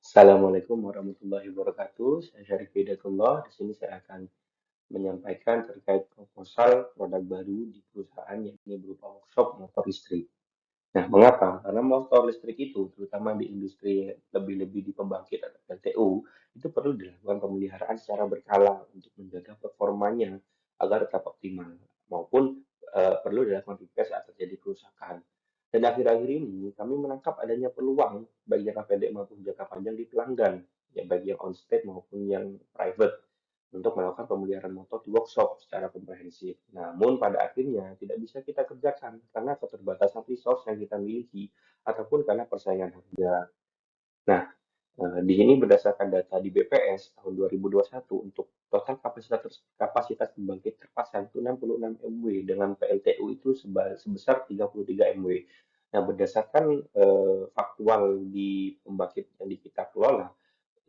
Assalamualaikum warahmatullahi wabarakatuh. Saya Syarif Hidayatullah. Di sini saya akan menyampaikan terkait proposal produk baru di perusahaan yakni berupa workshop motor listrik. Nah, mengapa? Karena motor listrik itu, terutama di industri lebih-lebih di pembangkit atau PLTU, itu perlu dilakukan pemeliharaan secara berkala untuk menjaga performanya agar tetap optimal, maupun perlu dilakukan repair saat terjadi kerusakan. Dan akhir-akhir ini kami menangkap adanya peluang baik jangka pendek maupun jangka panjang di pelanggan, ya baik yang on-state maupun yang private, untuk melakukan pemeliharaan motor di workshop secara komprehensif. Namun pada akhirnya tidak bisa kita kerjakan karena keterbatasan resource yang kita miliki ataupun karena persaingan harga. Nah, di sini berdasarkan data di BPS tahun 2021 untuk total kapasitas pembangkit terpasang itu 66 MW dengan PLTU itu sebesar 33 MW. Nah, berdasarkan faktual di pembangkit yang kita kelola,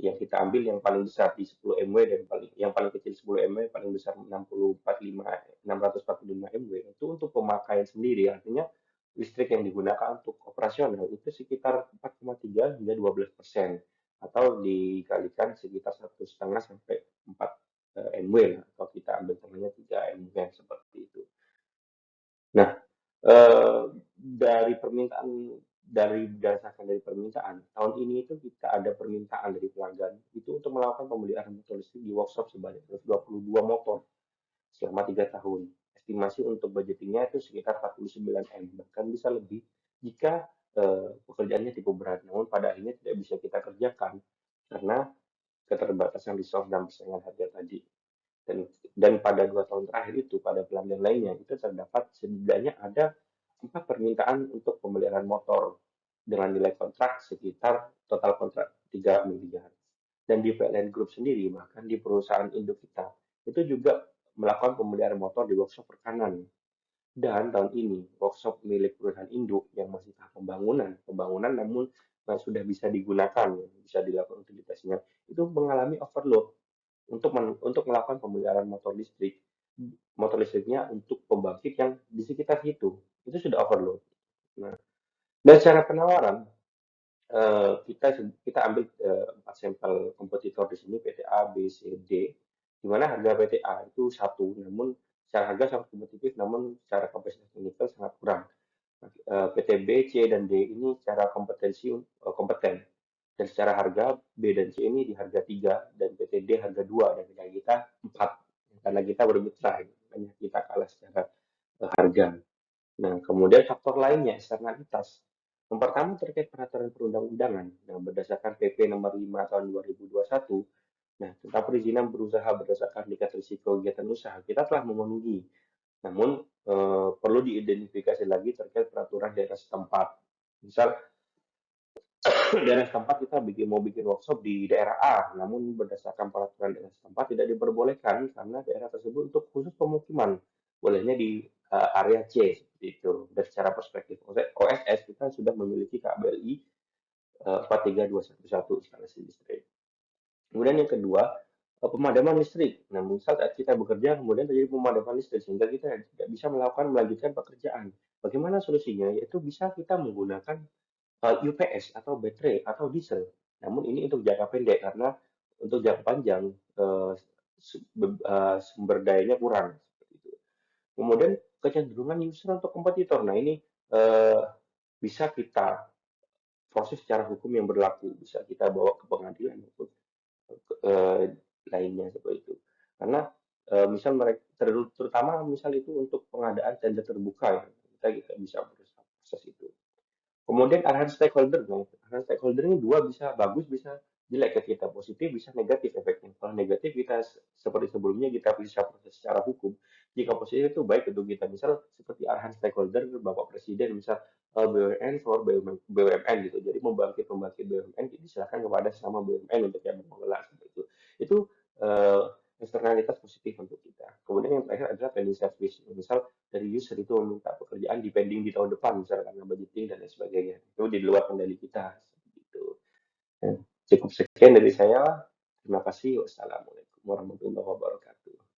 yang kita ambil yang paling besar di 10 MW dan yang paling kecil 10 MW, paling besar 645 MW itu untuk pemakaian sendiri, artinya listrik yang digunakan untuk operasional itu sekitar 4,3 hingga 12% atau dikalikan sekitar 1,5 sampai 4 MW lah, atau kita ambil tengahnya 3 MW seperti itu. Nah, dari permintaan berdasarkan dari permintaan tahun ini itu kita ada permintaan dari pelanggan itu untuk melakukan pemeliharaan motor listrik di workshop sebanyak 122 motor selama 3 tahun. Estimasi untuk budgetingnya itu sekitar 49 M, bahkan bisa lebih jika pekerjaannya tipe berat. Namun pada akhirnya tidak bisa kita kerjakan karena keterbatasan resource dan persaingan harga tadi. Dan pada 2 tahun terakhir itu pada pelanggan lainnya itu terdapat setidaknya ada 4 permintaan untuk pemeliharaan motor dengan nilai kontrak sekitar total kontrak 3 miliar. Dan di PLN Group sendiri bahkan di perusahaan induk kita itu juga melakukan pemeliharaan motor di workshop rekanan. Dan tahun ini workshop milik perusahaan induk yang masih tahap pembangunan namun sudah bisa digunakan, bisa dilakukan utilitasnya, itu mengalami overload untuk melakukan pemeliharaan motor listriknya untuk pembangkit yang di sekitar itu sudah overload. Nah, dan secara penawaran kita ambil 4 sampel kompetitor di sini PTA B, C, D, di mana harga PTA itu satu, namun secara harga sangat kompetitif, namun secara kapasitas teknikal sangat kurang. PTB, C, dan D ini secara kompeten. Dan secara harga B dan C ini di harga 3 dan PTD harga 2 dan kita 4. Karena kita bermitra, hanya kita kalah secara harga. Nah, kemudian faktor lainnya eksternalitas. Yang pertama terkait peraturan perundang-undangan. Nah, berdasarkan PP nomor 5 tahun 2021, nah, tentang perizinan berusaha berdasarkan tingkat risiko kegiatan usaha, kita telah memenuhi. Namun, perlu diidentifikasi lagi terkait peraturan daerah setempat. Misal, daerah setempat kita mau bikin workshop di daerah A, namun berdasarkan peraturan daerah setempat tidak diperbolehkan karena daerah tersebut untuk khusus pemukiman, bolehnya di area C seperti itu. Dan secara perspektif OSS kita sudah memiliki KBLI 43211 instalasi listrik. Kemudian yang kedua, pemadaman listrik. Nah, misal saat kita bekerja kemudian terjadi pemadaman listrik sehingga kita tidak bisa melanjutkan pekerjaan. Bagaimana solusinya? Yaitu bisa kita menggunakan UPS atau baterai atau diesel. Namun ini untuk jangka pendek karena untuk jangka panjang sumber dayanya kurang. Kemudian kecenderungan user untuk kompetitor. Nah ini eh, bisa kita proses secara hukum yang berlaku, bisa kita bawa ke pengadilan maupun eh, lainnya seperti itu. Karena misal mereka terutama misal itu untuk pengadaan tender terbuka ya, kita bisa proses itu. Kemudian arahan stakeholder ini dua bisa bagus, bisa jelek ke kita, positif, bisa negatif efeknya. Kalau negatif kita seperti sebelumnya kita bisa proses secara hukum. Jika positif itu baik untuk kita, misal seperti arahan stakeholder Bapak Presiden, misal BUMN for BUMN gitu. Jadi membangkit BUMN diserahkan kepada sama BUMN untuk yang mengelola seperti itu. Itu eh, eksternalitas positif untuk kita. Kemudian yang terakhir adalah pending service. Misal dari user itu meminta pekerjaan dipending di tahun depan, misalnya karena budgeting dan lain sebagainya. Itu di luar kendali kita. Gitu. Cukup sekian dari saya. Terima kasih. Wassalamualaikum warahmatullahi wabarakatuh.